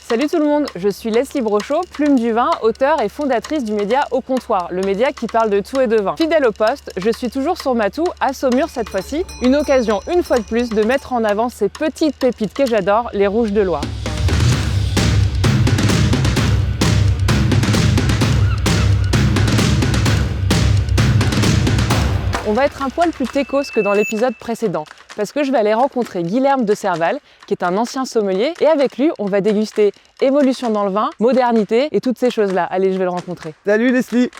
Salut tout le monde, je suis Leslie Brochot, plume du vin, auteure et fondatrice du média Au Comptoir, le média qui parle de tout et de vin. Fidèle au poste, je suis toujours sur Matou, à Saumur cette fois-ci, une occasion une fois de plus de mettre en avant ces petites pépites que j'adore, les rouges de Loire. On va être un poil plus techos que dans l'épisode précédent, parce que je vais aller rencontrer Guilherme de Serval, qui est un ancien sommelier, et avec lui, on va déguster évolution dans le vin, modernité et toutes ces choses-là. Allez, je vais le rencontrer. Salut Leslie!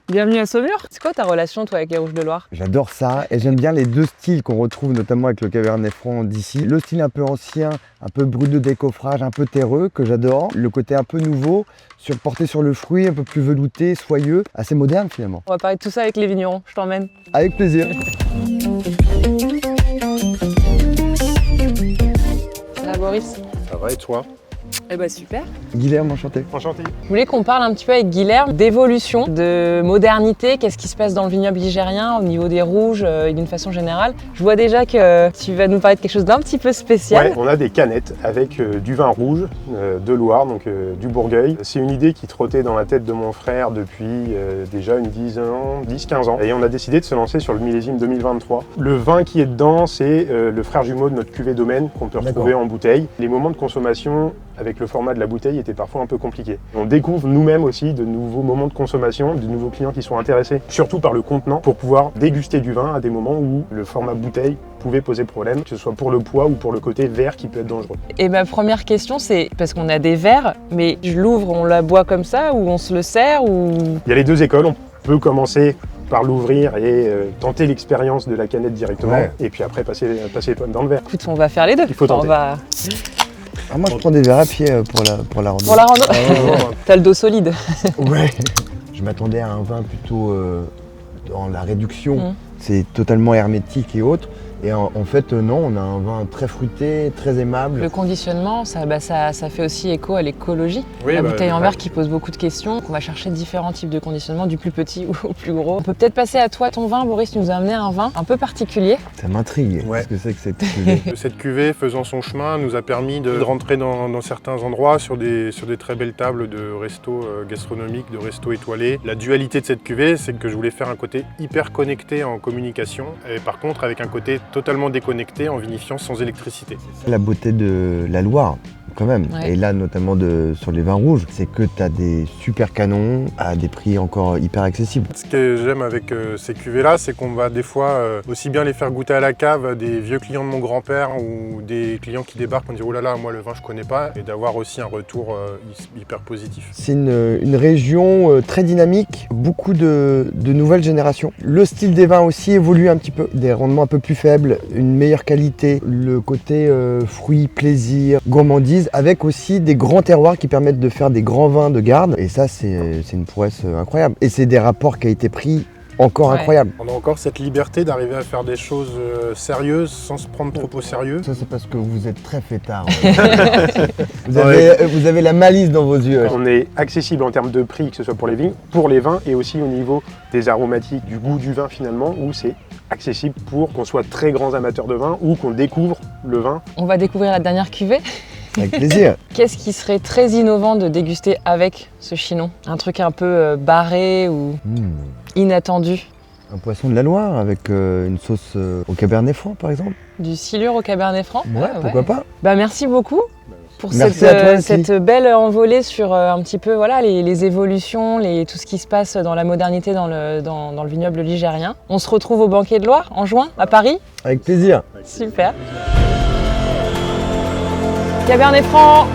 Bienvenue à Saumur. C'est quoi ta relation, toi, avec les rouges de Loire? J'adore ça et j'aime bien les deux styles qu'on retrouve notamment avec le Cabernet Franc d'ici. Le style un peu ancien, un peu brut de décoffrage, un peu terreux, que j'adore. Le côté un peu nouveau, porté sur le fruit, un peu plus velouté, soyeux, assez moderne finalement. On va parler de tout ça avec les vignerons, je t'emmène. Avec plaisir. Ça va, Boris? Ça va et toi? Eh ben super. Guilherme, enchanté. Enchanté. Je voulais qu'on parle un petit peu avec Guilherme d'évolution, de modernité, qu'est-ce qui se passe dans le vignoble ligérien au niveau des rouges et d'une façon générale. Je vois déjà que tu vas nous parler de quelque chose d'un petit peu spécial. Ouais, on a des canettes avec du vin rouge de Loire, donc du Bourgueil. C'est une idée qui trottait dans la tête de mon frère depuis déjà une 10-15 ans. Et on a décidé de se lancer sur le millésime 2023. Le vin qui est dedans, c'est le frère jumeau de notre cuvée domaine qu'on peut retrouver en bouteille. Les moments de consommation avec le format de la bouteille était parfois un peu compliqué. On découvre nous-mêmes aussi de nouveaux moments de consommation, de nouveaux clients qui sont intéressés, surtout par le contenant, pour pouvoir déguster du vin à des moments où le format bouteille pouvait poser problème, que ce soit pour le poids ou pour le côté verre qui peut être dangereux. Et ma première question, c'est parce qu'on a des verres, mais je l'ouvre, on la boit comme ça, ou on se le sert, ou... Il y a les deux écoles, on peut commencer par l'ouvrir et tenter l'expérience de la canette directement, et puis après passer dans le verre. Écoute, on va faire les deux. Il faut tenter. Ah, moi je prends des verres à pied pour la rando. Pour la rando. T'as le dos solide. Ouais. Je m'attendais à un vin plutôt dans la réduction. C'est totalement hermétique et autres. Et en fait, non, on a un vin très fruité, très aimable. Le conditionnement, ça fait aussi écho à l'écologie. Oui, la bouteille en verre qui pose beaucoup de questions. On va chercher différents types de conditionnement, du plus petit au plus gros. On peut peut-être passer à toi, ton vin. Boris, tu nous as amené un vin un peu particulier. Ça m'intrigue. Ouais. Qu'est-ce que c'est que cette cuvée? Cette cuvée, faisant son chemin, nous a permis de rentrer dans certains endroits sur des très belles tables de restos gastronomiques, de restos étoilés. La dualité de cette cuvée, c'est que je voulais faire un côté hyper connecté en communication, et par contre avec un côté totalement déconnecté en vinifiant sans électricité. La beauté de la Loire, quand même, et là notamment sur les vins rouges, c'est que tu as des super canons à des prix encore hyper accessibles. Ce que j'aime avec ces cuvées-là, c'est qu'on va des fois aussi bien les faire goûter à la cave à des vieux clients de mon grand-père ou des clients qui débarquent et me disent « Oh là là, moi le vin je connais pas » et d'avoir aussi un retour hyper positif. C'est une région très dynamique, beaucoup de nouvelles générations. Le style des vins aussi évolue un petit peu, des rendements un peu plus faibles, une meilleure qualité, le côté fruits, plaisir, gourmandise, avec aussi des grands terroirs qui permettent de faire des grands vins de garde. Et ça, c'est une prouesse incroyable. Et c'est des rapports qualité-prix encore incroyables. On a encore cette liberté d'arriver à faire des choses sérieuses sans se prendre trop au sérieux. Ça, c'est parce que vous êtes très fêtard. Vous avez la malice dans vos yeux. On est accessible en termes de prix, que ce soit pour les vignes, pour les vins, et aussi au niveau des aromatiques, du goût du vin finalement, où c'est accessible pour qu'on soit très grands amateurs de vin ou qu'on découvre le vin. On va découvrir la dernière cuvée. Avec plaisir. Qu'est-ce qui serait très innovant de déguster avec ce chinon? Un truc un peu barré ou inattendu? Un poisson de la Loire avec une sauce au Cabernet Franc par exemple. Du silure au Cabernet Franc? Ouais, pourquoi pas. Bah, merci beaucoup pour Merci à toi, cette belle envolée sur un petit peu voilà, les évolutions, tout ce qui se passe dans la modernité dans le vignoble ligérien. On se retrouve au Banquet de Loire en juin à Paris. Avec plaisir. Super. Cabernet Franc.